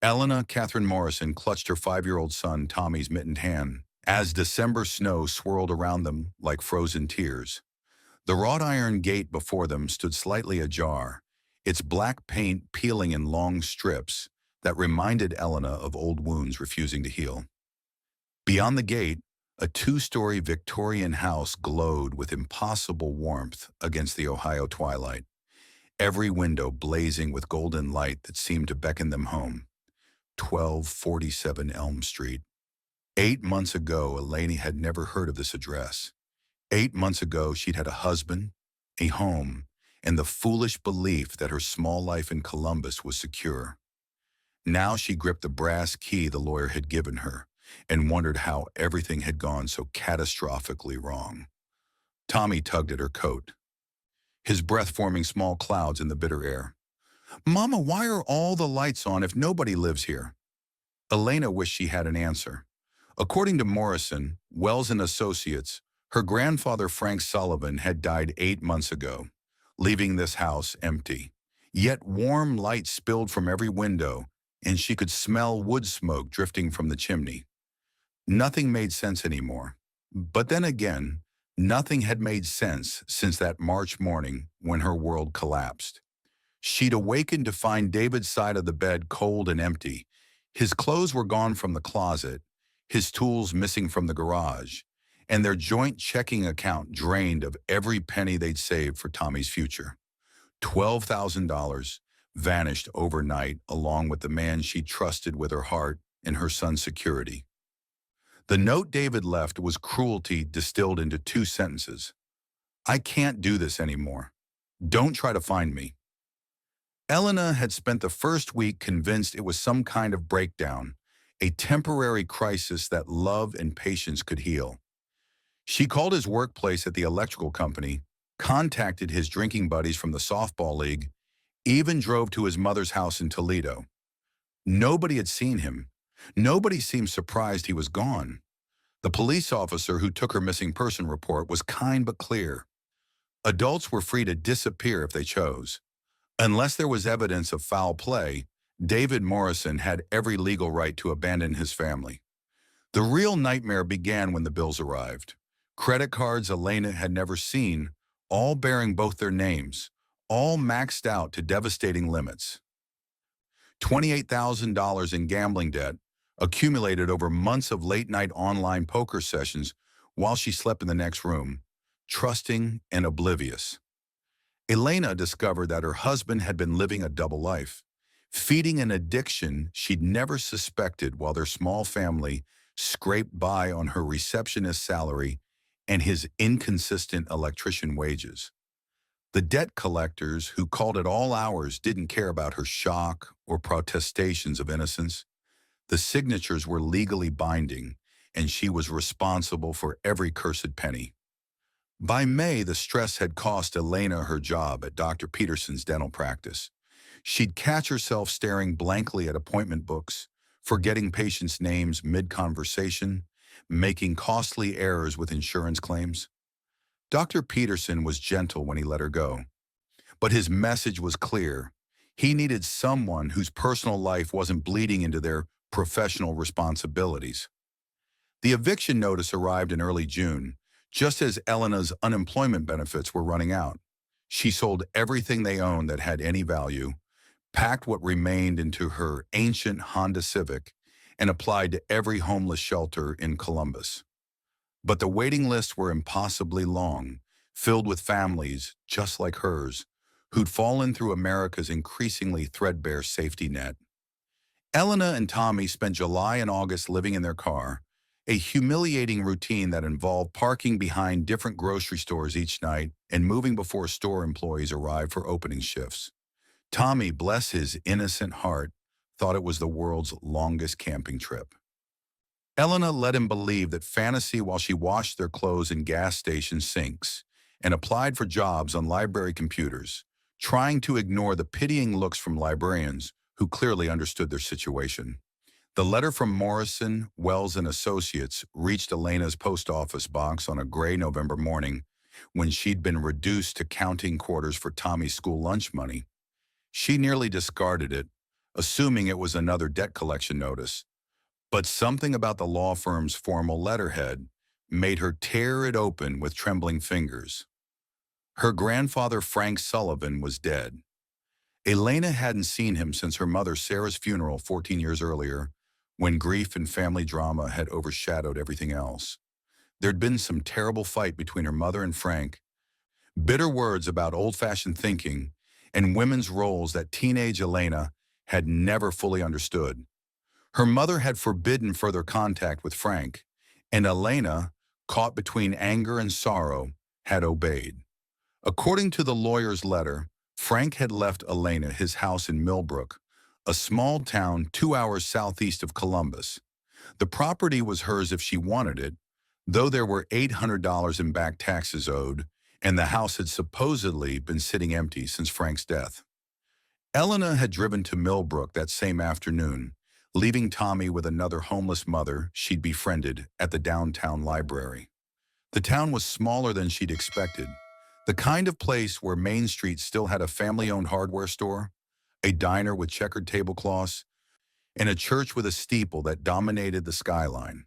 Elena Catherine Morrison clutched her 5-year-old son Tommy's mittened hand as December snow swirled around them like frozen tears. The wrought iron gate before them stood slightly ajar, its black paint peeling in long strips that reminded Elena of old wounds refusing to heal. Beyond the gate, a two-story Victorian house glowed with impossible warmth against the Ohio twilight, every window blazing with golden light that seemed to beckon them home. 1247 Elm Street. 8 months ago, Eleni had never heard of this address. 8 months ago, she'd had a husband, a home, and the foolish belief that her small life in Columbus was secure. Now she gripped the brass key the lawyer had given her and wondered how everything had gone so catastrophically wrong. Tommy tugged at her coat, his breath forming small clouds in the bitter air. "Mama, why are all the lights on if nobody lives here?" Elena wished she had an answer. According to Morrison, Wells and Associates, her grandfather Frank Sullivan had died 8 months ago, leaving this house empty. Yet warm light spilled from every window, and she could smell wood smoke drifting from the chimney. Nothing made sense anymore. But then again, nothing had made sense since that March morning when her world collapsed. She'd awakened to find David's side of the bed cold and empty. His clothes were gone from the closet, his tools missing from the garage, and their joint checking account drained of every penny they'd saved for Tommy's future. $12,000 vanished overnight along with the man she trusted with her heart and her son's security. The note David left was cruelty distilled into 2 sentences. "I can't do this anymore. Don't try to find me." Elena had spent the first week convinced it was some kind of breakdown, a temporary crisis that love and patience could heal. She called his workplace at the electrical company, contacted his drinking buddies from the softball league, even drove to his mother's house in Toledo. Nobody had seen him. Nobody seemed surprised he was gone. The police officer who took her missing person report was kind but clear. Adults were free to disappear if they chose. Unless there was evidence of foul play, David Morrison had every legal right to abandon his family. The real nightmare began when the bills arrived. Credit cards Elena had never seen, all bearing both their names, all maxed out to devastating limits. $28,000 in gambling debt, accumulated over months of late-night online poker sessions while she slept in the next room, trusting and oblivious. Elena discovered that her husband had been living a double life, feeding an addiction she'd never suspected while their small family scraped by on her receptionist salary and his inconsistent electrician wages. The debt collectors who called at all hours didn't care about her shock or protestations of innocence. The signatures were legally binding, and she was responsible for every cursed penny. By May, the stress had cost Elena her job at Dr. Peterson's dental practice. She'd catch herself staring blankly at appointment books, forgetting patients' names mid-conversation, making costly errors with insurance claims. Dr. Peterson was gentle when he let her go, but his message was clear. He needed someone whose personal life wasn't bleeding into their professional responsibilities. The eviction notice arrived in early June, just as Elena's unemployment benefits were running out. She sold everything they owned that had any value, packed what remained into her ancient Honda Civic, and applied to every homeless shelter in Columbus. But the waiting lists were impossibly long, filled with families just like hers, who'd fallen through America's increasingly threadbare safety net. Elena and Tommy spent July and August living in their car, a humiliating routine that involved parking behind different grocery stores each night and moving before store employees arrived for opening shifts. Tommy, bless his innocent heart, thought it was the world's longest camping trip. Elena let him believe that fantasy while she washed their clothes in gas station sinks and applied for jobs on library computers, trying to ignore the pitying looks from librarians who clearly understood their situation. The letter from Morrison, Wells and Associates reached Elena's post office box on a gray November morning when she'd been reduced to counting quarters for Tommy's school lunch money. She nearly discarded it, assuming it was another debt collection notice. But something about the law firm's formal letterhead made her tear it open with trembling fingers. Her grandfather, Frank Sullivan, was dead. Elena hadn't seen him since her mother Sarah's funeral 14 years earlier, when grief and family drama had overshadowed everything else. There'd been some terrible fight between her mother and Frank, bitter words about old-fashioned thinking, and women's roles that teenage Elena had never fully understood. Her mother had forbidden further contact with Frank, and Elena, caught between anger and sorrow, had obeyed. According to the lawyer's letter, Frank had left Elena his house in Millbrook, a small town 2 hours southeast of Columbus. The property was hers if she wanted it, though there were $800 in back taxes owed, and the house had supposedly been sitting empty since Frank's death. Elena had driven to Millbrook that same afternoon, leaving Tommy with another homeless mother she'd befriended at the downtown library. The town was smaller than she'd expected, the kind of place where Main Street still had a family-owned hardware store, a diner with checkered tablecloths, and a church with a steeple that dominated the skyline.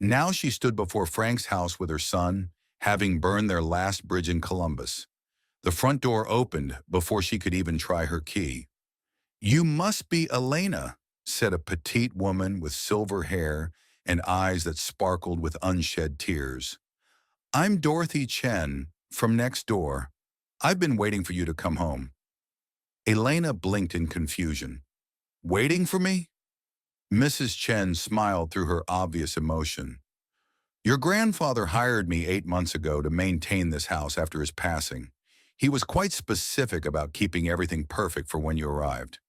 Now she stood before Frank's house with her son, having burned their last bridge in Columbus. The front door opened before she could even try her key. "You must be Elena," said a petite woman with silver hair and eyes that sparkled with unshed tears. "I'm Dorothy Chen, from next door. I've been waiting for you to come home." Elena blinked in confusion. "Waiting for me?" Mrs. Chen smiled through her obvious emotion. "Your grandfather hired me 8 months ago to maintain this house after his passing. He was quite specific about keeping everything perfect for when you arrived.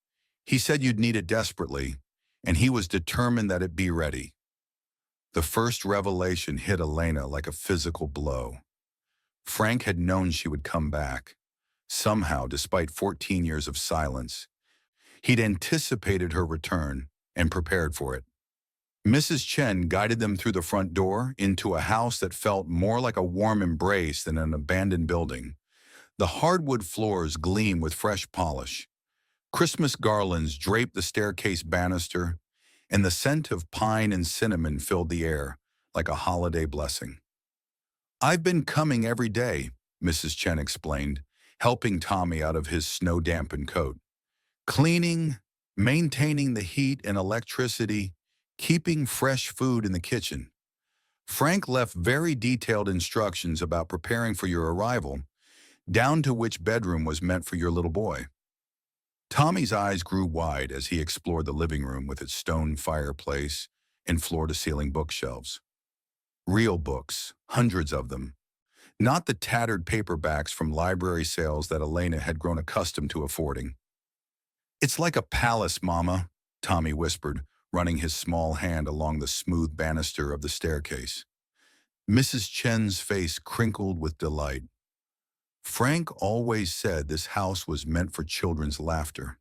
He said you'd need it desperately, and he was determined that it be ready." The first revelation hit Elena like a physical blow. Frank had known she would come back. Somehow, despite 14 years of silence, he'd anticipated her return and prepared for it. Mrs. Chen guided them through the front door into a house that felt more like a warm embrace than an abandoned building. The hardwood floors gleamed with fresh polish. Christmas garlands draped the staircase banister, and the scent of pine and cinnamon filled the air like a holiday blessing. "I've been coming every day," Mrs. Chen explained, helping Tommy out of his snow-dampened coat. "Cleaning, maintaining the heat and electricity, keeping fresh food in the kitchen. Frank left very detailed instructions about preparing for your arrival, down to which bedroom was meant for your little boy." Tommy's eyes grew wide as he explored the living room with its stone fireplace and floor-to-ceiling bookshelves. Real books, hundreds of them. Not the tattered paperbacks from library sales that Elena had grown accustomed to affording. "It's like a palace, Mama," Tommy whispered, running his small hand along the smooth banister of the staircase. Mrs. Chen's face crinkled with delight. "Frank always said this house was meant for children's laughter.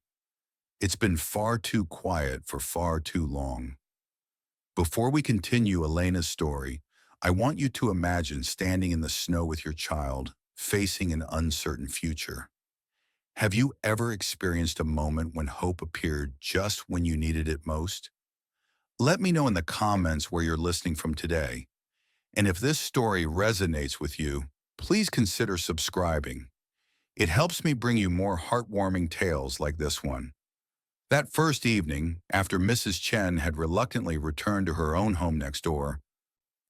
It's been far too quiet for far too long." Before we continue Elena's story, I want you to imagine standing in the snow with your child, facing an uncertain future. Have you ever experienced a moment when hope appeared just when you needed it most? Let me know in the comments where you're listening from today. And if this story resonates with you, please consider subscribing. It helps me bring you more heartwarming tales like this one. That first evening, after Mrs. Chen had reluctantly returned to her own home next door,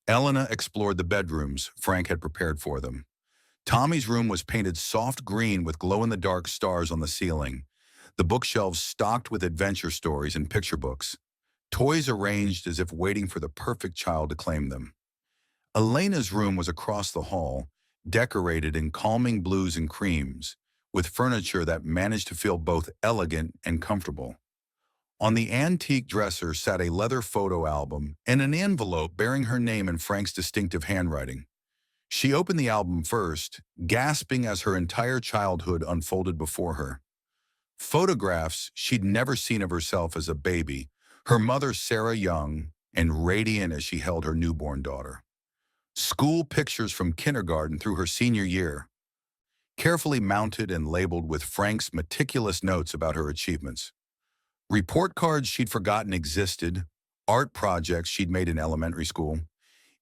Elena explored the bedrooms Frank had prepared for them. Tommy's room was painted soft green with glow-in-the-dark stars on the ceiling, the bookshelves stocked with adventure stories and picture books, toys arranged as if waiting for the perfect child to claim them. Elena's room was across the hall, decorated in calming blues and creams, with furniture that managed to feel both elegant and comfortable. On the antique dresser sat a leather photo album and an envelope bearing her name in Frank's distinctive handwriting. She opened the album first, gasping as her entire childhood unfolded before her. Photographs she'd never seen of herself as a baby, her mother Sarah young and radiant as she held her newborn daughter. School pictures from kindergarten through her senior year, carefully mounted and labeled with Frank's meticulous notes about her achievements. Report cards she'd forgotten existed, art projects she'd made in elementary school,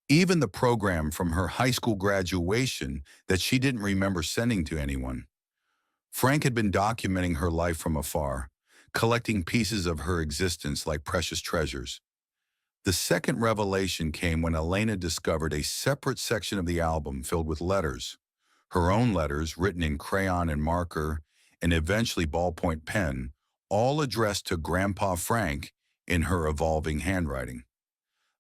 even the program from her high school graduation that she didn't remember sending to anyone. Frank had been documenting her life from afar, collecting pieces of her existence like precious treasures. The second revelation came when Elena discovered a separate section of the album filled with letters, her own letters written in crayon and marker, and eventually ballpoint pen, all addressed to Grandpa Frank in her evolving handwriting.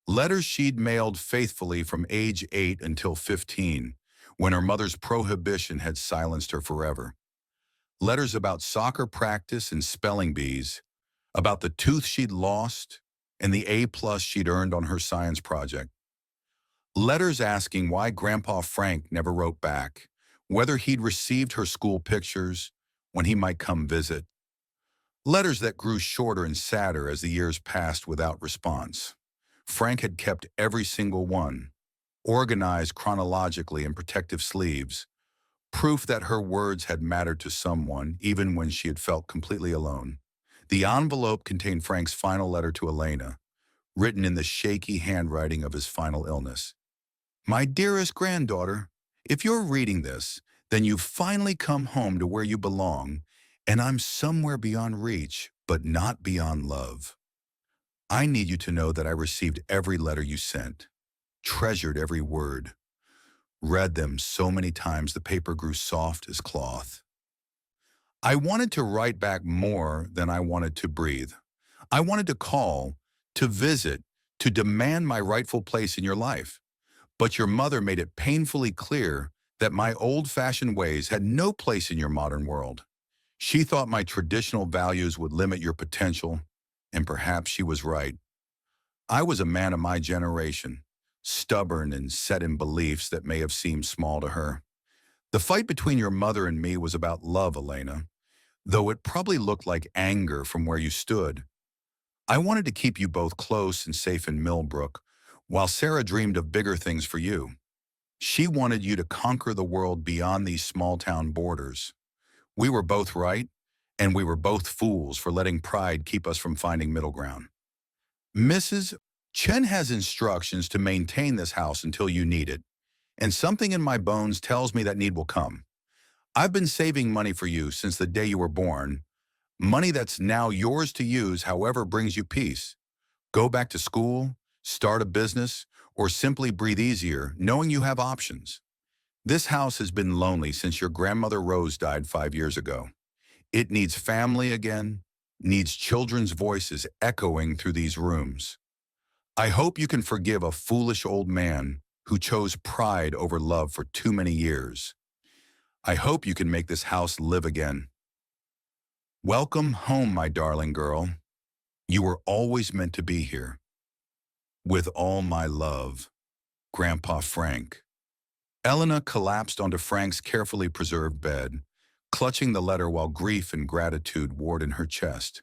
Letters she'd mailed faithfully from age 8 until 15, when her mother's prohibition had silenced her forever. Letters about soccer practice and spelling bees, about the tooth she'd lost, and the A+ she'd earned on her science project. Letters asking why Grandpa Frank never wrote back, whether he'd received her school pictures, when he might come visit. Letters that grew shorter and sadder as the years passed without response. Frank had kept every single one, organized chronologically in protective sleeves, proof that her words had mattered to someone even when she had felt completely alone. The envelope contained Frank's final letter to Elena, written in the shaky handwriting of his final illness. My dearest granddaughter, if you're reading this, then you've finally come home to where you belong, and I'm somewhere beyond reach, but not beyond love. I need you to know that I received every letter you sent, treasured every word, read them so many times the paper grew soft as cloth. I wanted to write back more than I wanted to breathe. I wanted to call, to visit, to demand my rightful place in your life. But your mother made it painfully clear that my old-fashioned ways had no place in your modern world. She thought my traditional values would limit your potential, and perhaps she was right. I was a man of my generation, stubborn and set in beliefs that may have seemed small to her. The fight between your mother and me was about love, Elena, though it probably looked like anger from where you stood. I wanted to keep you both close and safe in Millbrook, while Sarah dreamed of bigger things for you. She wanted you to conquer the world beyond these small-town borders. We were both right, and we were both fools for letting pride keep us from finding middle ground. Mrs. Chen has instructions to maintain this house until you need it, and something in my bones tells me that need will come. I've been saving money for you since the day you were born, money that's now yours to use however brings you peace. Go back to school, start a business, or simply breathe easier knowing you have options. This house has been lonely since your grandmother Rose died 5 years ago. It needs family again, needs children's voices echoing through these rooms. I hope you can forgive a foolish old man who chose pride over love for too many years. I hope you can make this house live again. Welcome home, my darling girl. You were always meant to be here. With all my love, Grandpa Frank. Elena collapsed onto Frank's carefully preserved bed, clutching the letter while grief and gratitude warred in her chest.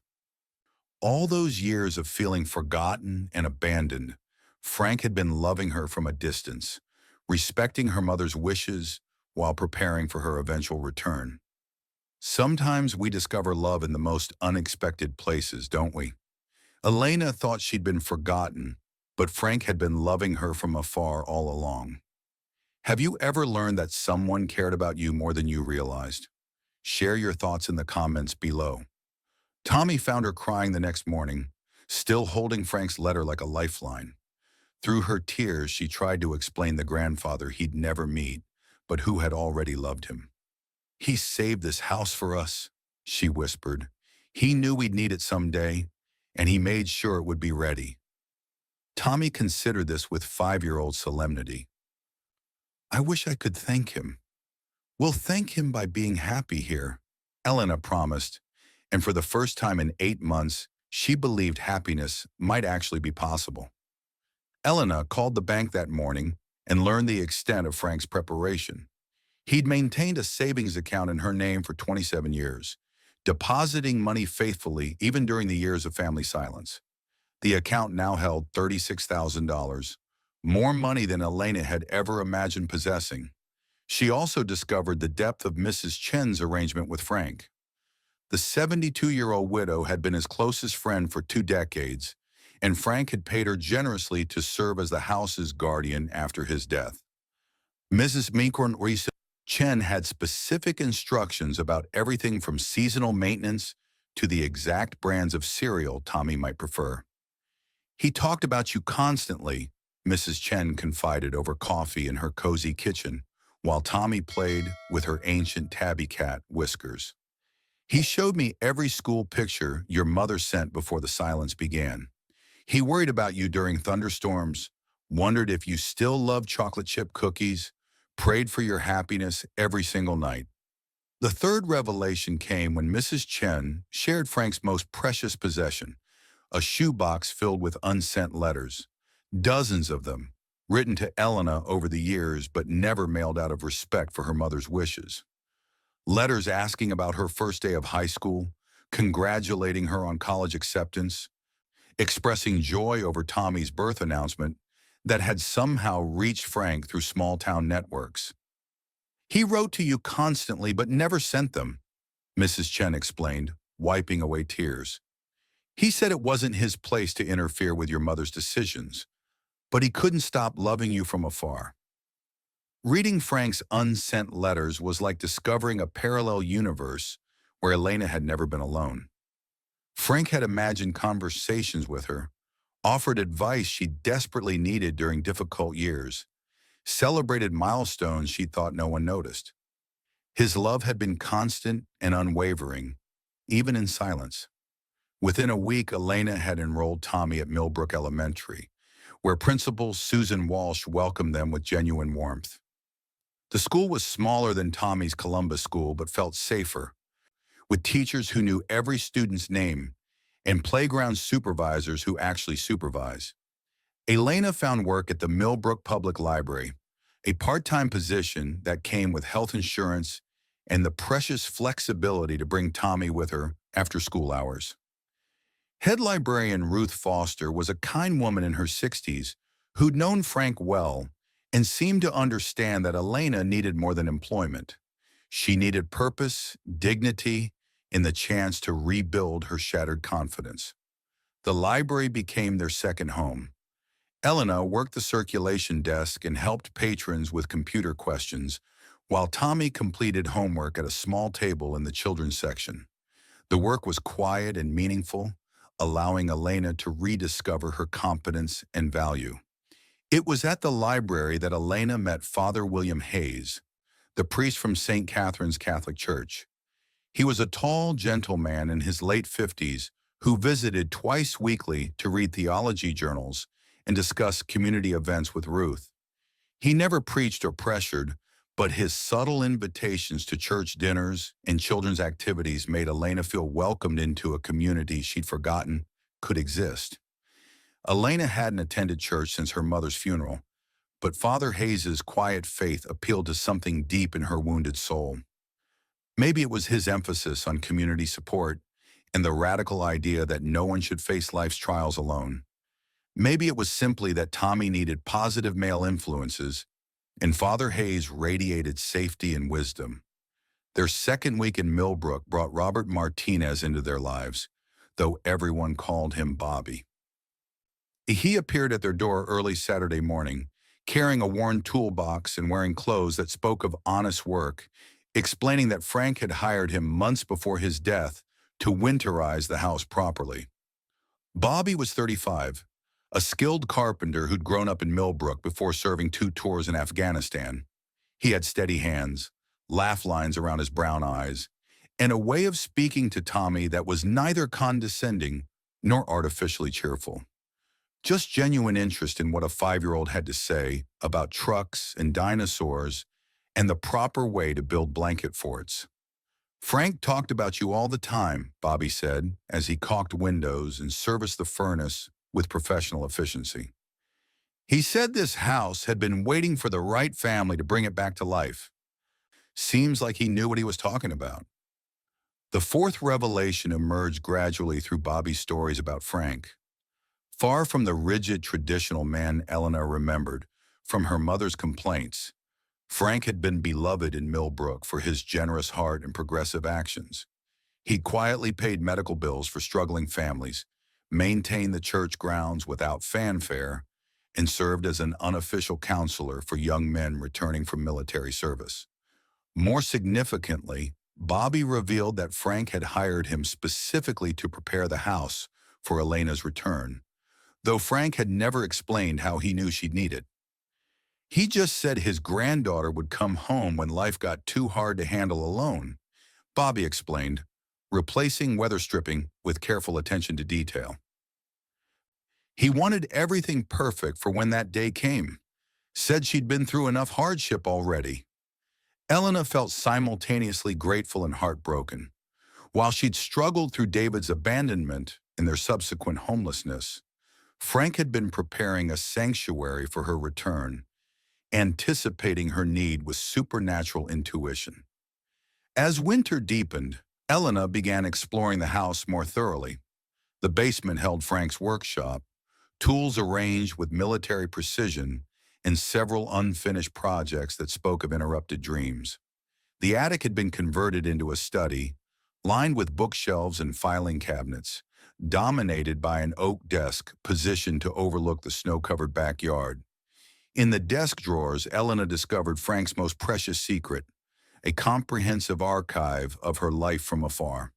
All those years of feeling forgotten and abandoned, Frank had been loving her from a distance, respecting her mother's wishes while preparing for her eventual return. Sometimes we discover love in the most unexpected places, don't we? Elena thought she'd been forgotten, but Frank had been loving her from afar all along. Have you ever learned that someone cared about you more than you realized? Share your thoughts in the comments below. Tommy found her crying the next morning, still holding Frank's letter like a lifeline. Through her tears, she tried to explain the grandfather he'd never meet, but who had already loved him. He saved this house for us, she whispered. He knew we'd need it someday, and he made sure it would be ready. Tommy considered this with 5-year-old solemnity. I wish I could thank him. We'll thank him by being happy here, Elena promised, and for the first time in 8 months, she believed happiness might actually be possible. Elena called the bank that morning and learned the extent of Frank's preparation. He'd maintained a savings account in her name for 27 years, depositing money faithfully even during the years of family silence. The account now held $36,000, more money than Elena had ever imagined possessing. She also discovered the depth of Mrs. Chen's arrangement with Frank. The 72-year-old widow had been his closest friend for 2 decades, and Frank had paid her generously to serve as the house's guardian after his death. Mrs. Mikron Risa Chen had specific instructions about everything from seasonal maintenance to the exact brands of cereal Tommy might prefer. "He talked about you constantly," Mrs. Chen confided over coffee in her cozy kitchen, while Tommy played with her ancient tabby cat, Whiskers. "He showed me every school picture your mother sent before the silence began. He worried about you during thunderstorms, wondered if you still loved chocolate chip cookies, prayed for your happiness every single night." The third revelation came when Mrs. Chen shared Frank's most precious possession, a shoebox filled with unsent letters, dozens of them, written to Elena over the years but never mailed out of respect for her mother's wishes. Letters asking about her first day of high school, congratulating her on college acceptance, expressing joy over Tommy's birth announcement that had somehow reached Frank through small-town networks. "He wrote to you constantly but never sent them," Mrs. Chen explained, wiping away tears. "He said it wasn't his place to interfere with your mother's decisions, but he couldn't stop loving you from afar." Reading Frank's unsent letters was like discovering a parallel universe where Elena had never been alone. Frank had imagined conversations with her, offered advice she desperately needed during difficult years, celebrated milestones she thought no one noticed. His love had been constant and unwavering, even in silence. Within a week, Elena had enrolled Tommy at Millbrook Elementary, where Principal Susan Walsh welcomed them with genuine warmth. The school was smaller than Tommy's Columbus school but felt safer, with teachers who knew every student's name and playground supervisors who actually supervise. Elena found work at the Millbrook Public Library, a part-time position that came with health insurance and the precious flexibility to bring Tommy with her after school hours. Head librarian Ruth Foster was a kind woman in her 60s who'd known Frank well and seemed to understand that Elena needed more than employment. She needed purpose, dignity, and the chance to rebuild her shattered confidence. The library became their second home. Elena worked the circulation desk and helped patrons with computer questions, while Tommy completed homework at a small table in the children's section. The work was quiet and meaningful, allowing Elena to rediscover her competence and value. It was at the library that Elena met Father William Hayes, the priest from St. Catherine's Catholic Church. He was a tall, gentle man in his late 50s who visited twice weekly to read theology journals and discuss community events with Ruth. He never preached or pressured, but his subtle invitations to church dinners and children's activities made Elena feel welcomed into a community she'd forgotten could exist. Elena hadn't attended church since her mother's funeral, but Father Hayes's quiet faith appealed to something deep in her wounded soul. Maybe it was his emphasis on community support and the radical idea that no one should face life's trials alone. Maybe it was simply that Tommy needed positive male influences, and Father Hayes radiated safety and wisdom. Their second week in Millbrook brought Robert Martinez into their lives, though everyone called him Bobby. He appeared at their door early Saturday morning, carrying a worn toolbox and wearing clothes that spoke of honest work, explaining that Frank had hired him months before his death to winterize the house properly. Bobby was 35, a skilled carpenter who'd grown up in Millbrook before serving 2 tours in Afghanistan. He had steady hands, laugh lines around his brown eyes, and a way of speaking to Tommy that was neither condescending nor artificially cheerful. Just genuine interest in what a 5-year-old had to say about trucks and dinosaurs and the proper way to build blanket forts. "Frank talked about you all the time," Bobby said, as he caulked windows and serviced the furnace with professional efficiency. "He said this house had been waiting for the right family to bring it back to life." Seems like he knew what he was talking about. The fourth revelation emerged gradually through Bobby's stories about Frank. Far from the rigid, traditional man Elena remembered from her mother's complaints, Frank had been beloved in Millbrook for his generous heart and progressive actions. He quietly paid medical bills for struggling families, maintained the church grounds without fanfare, and served as an unofficial counselor for young men returning from military service. More significantly, Bobby revealed that Frank had hired him specifically to prepare the house for Elena's return, though Frank had never explained how he knew she'd need it. He just said his granddaughter would come home when life got too hard to handle alone, Bobby explained, replacing weather stripping with careful attention to detail. He wanted everything perfect for when that day came, said she'd been through enough hardship already. Elena felt simultaneously grateful and heartbroken. While she'd struggled through David's abandonment and their subsequent homelessness, Frank had been preparing a sanctuary for her return, anticipating her need with supernatural intuition. As winter deepened, Elena began exploring the house more thoroughly. The basement held Frank's workshop, tools arranged with military precision, and several unfinished projects that spoke of interrupted dreams. The attic had been converted into a study, lined with bookshelves and filing cabinets, dominated by an oak desk positioned to overlook the snow-covered backyard. In the desk drawers, Elena discovered Frank's most precious secret, a comprehensive archive of her life from afar.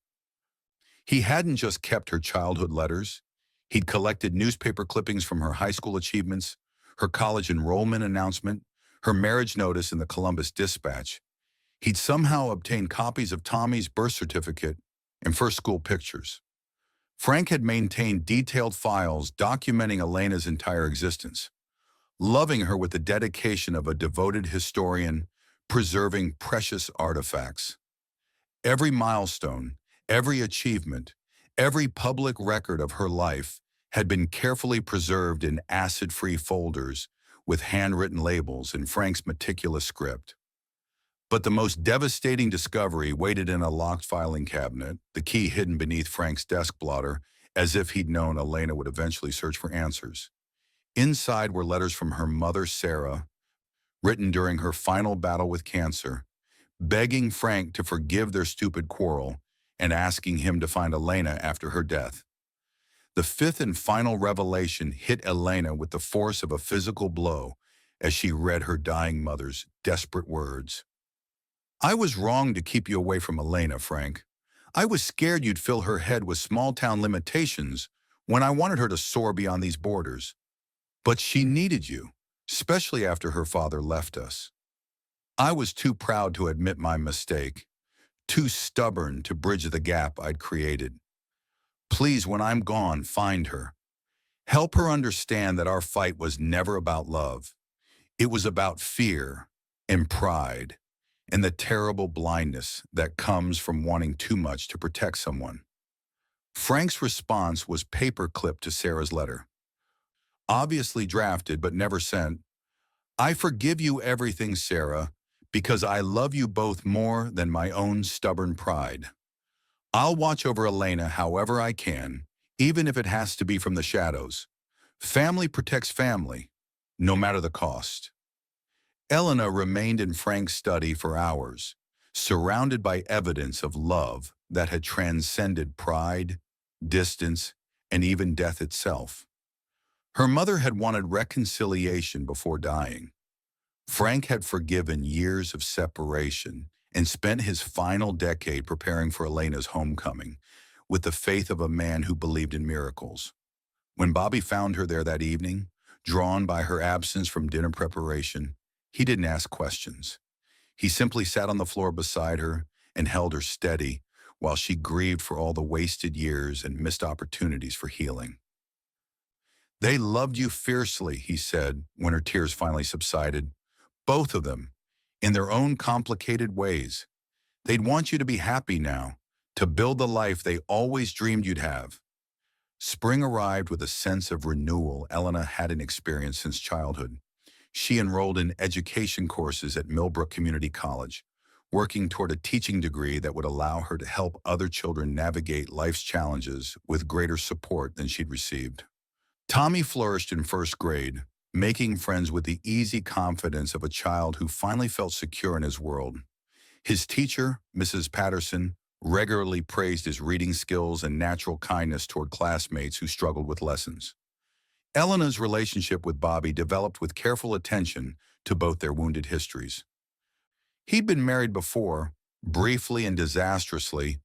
He hadn't just kept her childhood letters. He'd collected newspaper clippings from her high school achievements, her college enrollment announcement, her marriage notice in the Columbus Dispatch. He'd somehow obtained copies of Tommy's birth certificate and first school pictures. Frank had maintained detailed files documenting Elena's entire existence, loving her with the dedication of a devoted historian, preserving precious artifacts. Every milestone, every achievement, every public record of her life had been carefully preserved in acid-free folders with handwritten labels in Frank's meticulous script. But the most devastating discovery waited in a locked filing cabinet, the key hidden beneath Frank's desk blotter, as if he'd known Elena would eventually search for answers. Inside were letters from her mother, Sarah, written during her final battle with cancer, begging Frank to forgive their stupid quarrel and asking him to find Elena after her death. The fifth and final revelation hit Elena with the force of a physical blow as she read her dying mother's desperate words. "I was wrong to keep you away from Elena, Frank. I was scared you'd fill her head with small-town limitations when I wanted her to soar beyond these borders. But she needed you, especially after her father left us. I was too proud to admit my mistake, too stubborn to bridge the gap I'd created. Please, when I'm gone, find her. Help her understand that our fight was never about love. It was about fear and pride and the terrible blindness that comes from wanting too much to protect someone." Frank's response was paper-clipped to Sarah's letter. Obviously drafted but never sent. "I forgive you everything, Sarah, because I love you both more than my own stubborn pride. I'll watch over Elena however I can, even if it has to be from the shadows. Family protects family, no matter the cost." Elena remained in Frank's study for hours, surrounded by evidence of love that had transcended pride, distance, and even death itself. Her mother had wanted reconciliation before dying. Frank had forgiven years of separation and spent his final decade preparing for Elena's homecoming with the faith of a man who believed in miracles. When Bobby found her there that evening, drawn by her absence from dinner preparation, he didn't ask questions. He simply sat on the floor beside her and held her steady while she grieved for all the wasted years and missed opportunities for healing. "They loved you fiercely," he said when her tears finally subsided. "Both of them, in their own complicated ways. They'd want you to be happy now, to build the life they always dreamed you'd have." Spring arrived with a sense of renewal Elena hadn't experienced since childhood. She enrolled in education courses at Millbrook Community College, working toward a teaching degree that would allow her to help other children navigate life's challenges with greater support than she'd received. Tommy flourished in first grade, making friends with the easy confidence of a child who finally felt secure in his world. His teacher, Mrs. Patterson, regularly praised his reading skills and natural kindness toward classmates who struggled with lessons. Elena's relationship with Bobby developed with careful attention to both their wounded histories. He'd been married before, briefly and disastrously,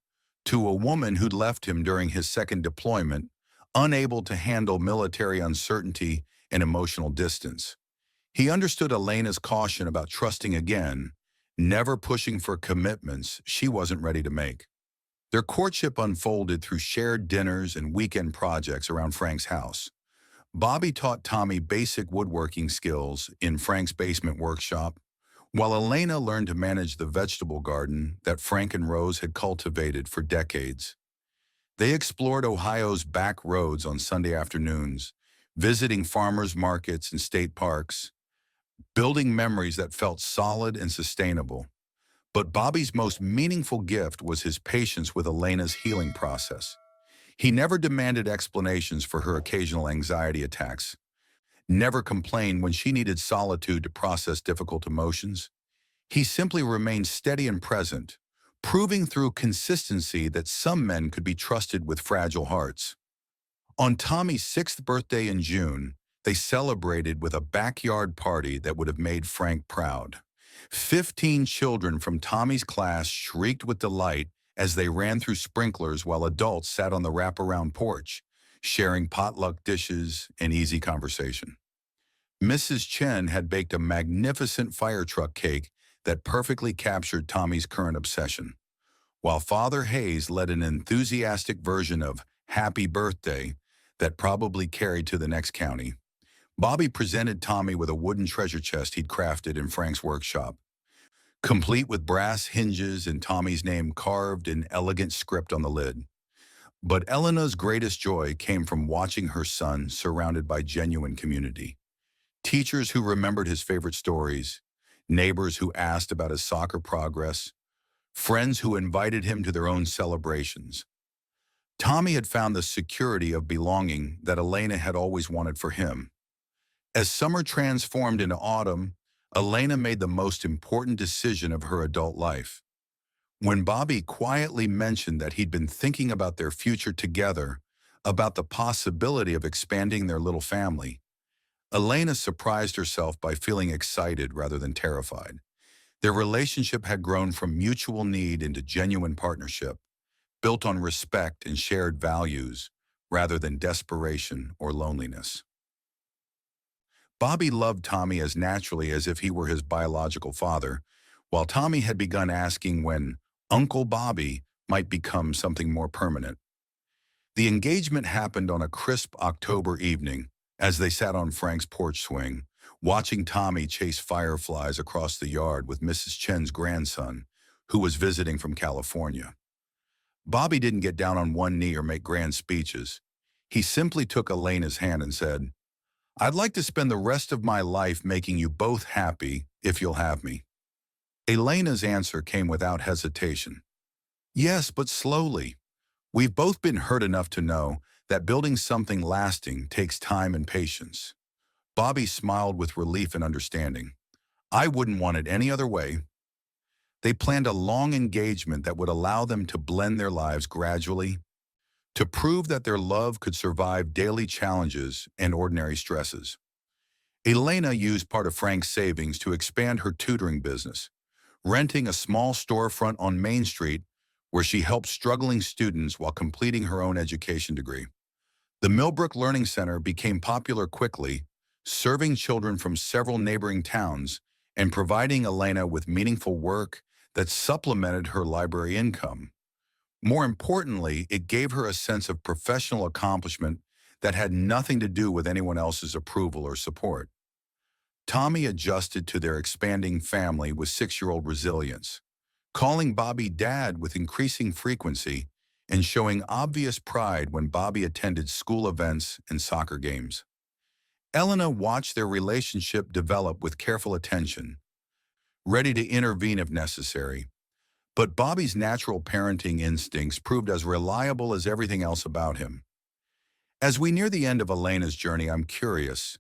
to a woman who'd left him during his second deployment, unable to handle military uncertainty and emotional distance. He understood Elena's caution about trusting again, never pushing for commitments she wasn't ready to make. Their courtship unfolded through shared dinners and weekend projects around Frank's house. Bobby taught Tommy basic woodworking skills in Frank's basement workshop, while Elena learned to manage the vegetable garden that Frank and Rose had cultivated for decades. They explored Ohio's back roads on Sunday afternoons, visiting farmers markets and state parks, building memories that felt solid and sustainable. But Bobby's most meaningful gift was his patience with Elena's healing process. He never demanded explanations for her occasional anxiety attacks, never complained when she needed solitude to process difficult emotions. He simply remained steady and present, proving through consistency that some men could be trusted with fragile hearts. On Tommy's 6th birthday in June, they celebrated with a backyard party that would have made Frank proud. 15 children from Tommy's class shrieked with delight as they ran through sprinklers while adults sat on the wraparound porch, sharing potluck dishes and easy conversation. Mrs. Chen had baked a magnificent fire truck cake that perfectly captured Tommy's current obsession, while Father Hayes led an enthusiastic version of Happy Birthday that probably carried to the next county. Bobby presented Tommy with a wooden treasure chest he'd crafted in Frank's workshop, complete with brass hinges and Tommy's name carved in elegant script on the lid. But Elena's greatest joy came from watching her son surrounded by genuine community. Teachers who remembered his favorite stories, neighbors who asked about his soccer progress, friends who invited him to their own celebrations. Tommy had found the security of belonging that Elena had always wanted for him. As summer transformed into autumn, Elena made the most important decision of her adult life. When Bobby quietly mentioned that he'd been thinking about their future together, about the possibility of expanding their little family, Elena surprised herself by feeling excited rather than terrified. Their relationship had grown from mutual need into genuine partnership, built on respect and shared values rather than desperation or loneliness. Bobby loved Tommy as naturally as if he were his biological father, while Tommy had begun asking when Uncle Bobby might become something more permanent. The engagement happened on a crisp October evening as they sat on Frank's porch swing, watching Tommy chase fireflies across the yard with Mrs. Chen's grandson, who was visiting from California. Bobby didn't get down on one knee or make grand speeches. He simply took Elena's hand and said, "I'd like to spend the rest of my life making you both happy if you'll have me." Elena's answer came without hesitation. "Yes, but slowly. We've both been hurt enough to know that building something lasting takes time and patience." Bobby smiled with relief and understanding. "I wouldn't want it any other way." They planned a long engagement that would allow them to blend their lives gradually, to prove that their love could survive daily challenges and ordinary stresses. Elena used part of Frank's savings to expand her tutoring business, renting a small storefront on Main Street where she helped struggling students while completing her own education degree. The Millbrook Learning Center became popular quickly, serving children from several neighboring towns and providing Elena with meaningful work that supplemented her library income. More importantly, it gave her a sense of professional accomplishment that had nothing to do with anyone else's approval or support. Tommy adjusted to their expanding family with 6-year-old resilience, calling Bobby Dad with increasing frequency and showing obvious pride when Bobby attended school events and soccer games. Elena watched their relationship develop with careful attention, ready to intervene if necessary. But Bobby's natural parenting instincts proved as reliable as everything else about him. As we near the end of Elena's journey, I'm curious,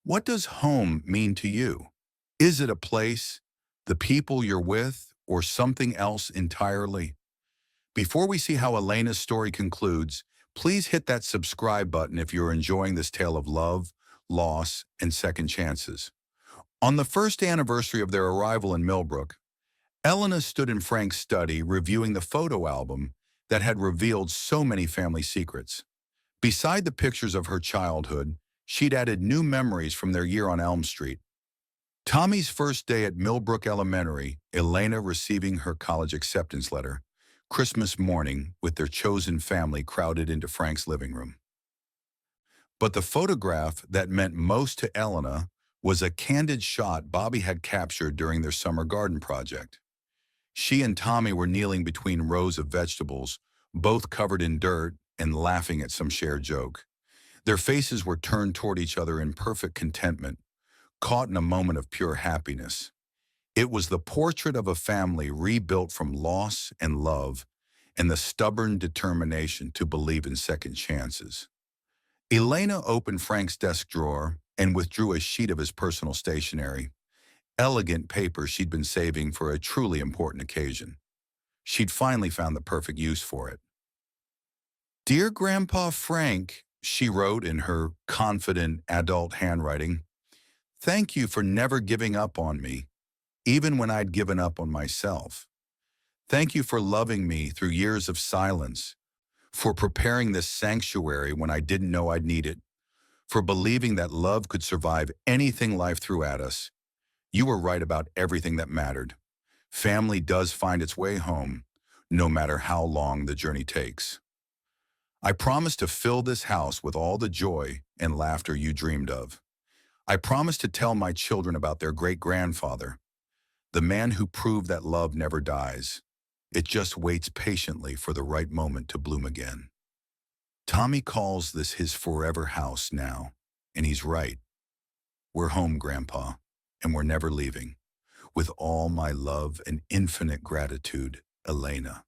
what does home mean to you? Is it a place, the people you're with, or something else entirely? Before we see how Elena's story concludes, please hit that subscribe button if you're enjoying this tale of love, loss, and second chances. On the first anniversary of their arrival in Millbrook, Elena stood in Frank's study reviewing the photo album that had revealed so many family secrets. Beside the pictures of her childhood, she'd added new memories from their year on Elm Street. Tommy's first day at Millbrook Elementary, Elena receiving her college acceptance letter, Christmas morning with their chosen family crowded into Frank's living room. But the photograph that meant most to Elena was a candid shot Bobby had captured during their summer garden project. She and Tommy were kneeling between rows of vegetables, both covered in dirt and laughing at some shared joke. Their faces were turned toward each other in perfect contentment, caught in a moment of pure happiness. It was the portrait of a family rebuilt from loss and love and the stubborn determination to believe in second chances. Elena opened Frank's desk drawer and withdrew a sheet of his personal stationery, elegant paper she'd been saving for a truly important occasion. She'd finally found the perfect use for it. "Dear Grandpa Frank," she wrote in her confident adult handwriting, "thank you for never giving up on me, even when I'd given up on myself. Thank you for loving me through years of silence, for preparing this sanctuary when I didn't know I'd need it, for believing that love could survive anything life threw at us. You were right about everything that mattered. Family does find its way home, no matter how long the journey takes. I promise to fill this house with all the joy and laughter you dreamed of. I promise to tell my children about their great-grandfather, the man who proved that love never dies. It just waits patiently for the right moment to bloom again." Tommy calls this his forever house now, and he's right. "We're home, Grandpa, and we're never leaving. With all my love and infinite gratitude, Elena."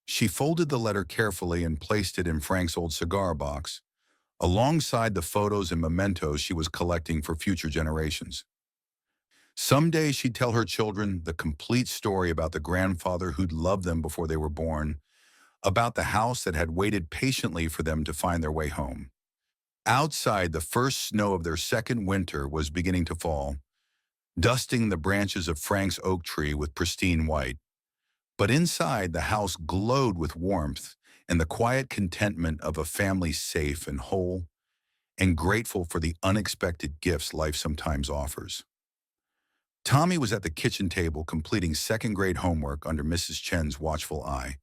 She folded the letter carefully and placed it in Frank's old cigar box, alongside the photos and mementos she was collecting for future generations. Someday she'd tell her children the complete story about the grandfather who'd loved them before they were born, about the house that had waited patiently for them to find their way home. Outside, the first snow of their second winter was beginning to fall, dusting the branches of Frank's oak tree with pristine white. But inside, the house glowed with warmth and the quiet contentment of a family safe and whole and grateful for the unexpected gifts life sometimes offers. Tommy was at the kitchen table completing second-grade homework under Mrs. Chen's watchful eye,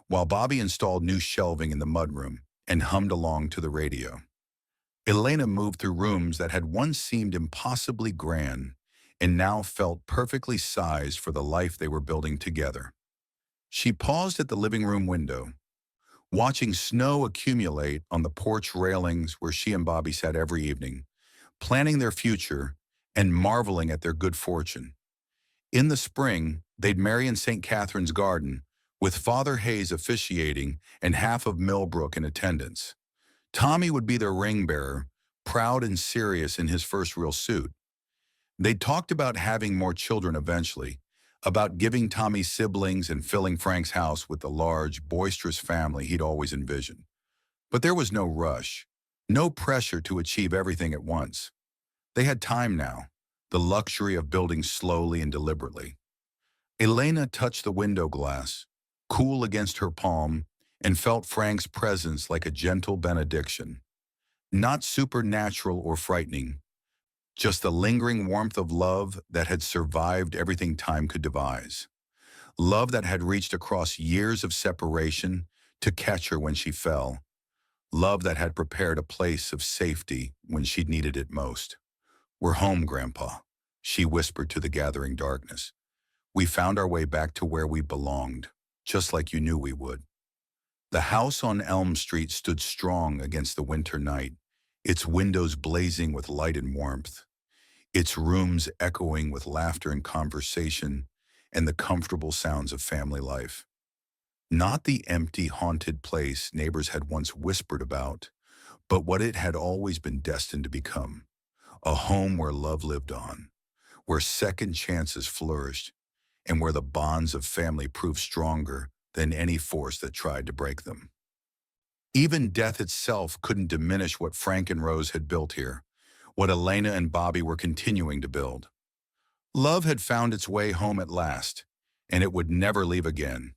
while Bobby installed new shelving in the mudroom and hummed along to the radio. Elena moved through rooms that had once seemed impossibly grand and now felt perfectly sized for the life they were building together. She paused at the living room window, watching snow accumulate on the porch railings where she and Bobby sat every evening, planning their future and marveling at their good fortune. In the spring, they'd marry in St. Catherine's Garden, with Father Hayes officiating and half of Millbrook in attendance. Tommy would be their ring bearer, proud and serious in his first real suit. They'd talked about having more children eventually, about giving Tommy siblings and filling Frank's house with the large, boisterous family he'd always envisioned. But there was no rush, no pressure to achieve everything at once. They had time now, the luxury of building slowly and deliberately. Elena touched the window glass, cool against her palm, and felt Frank's presence like a gentle benediction. Not supernatural or frightening, just the lingering warmth of love that had survived everything time could devise. Love that had reached across years of separation to catch her when she fell. Love that had prepared a place of safety when she'd needed it most. "We're home, Grandpa," she whispered to the gathering darkness. "We found our way back to where we belonged, just like you knew we would." The house on Elm Street stood strong against the winter night, its windows blazing with light and warmth, its rooms echoing with laughter and conversation and the comfortable sounds of family life. Not the empty, haunted place neighbors had once whispered about, but what it had always been destined to become. A home where love lived on, where second chances flourished, and where the bonds of family proved stronger than any force that tried to break them. Even death itself couldn't diminish what Frank and Rose had built here, what Elena and Bobby were continuing to build. Love had found its way home at last, and it would never leave again.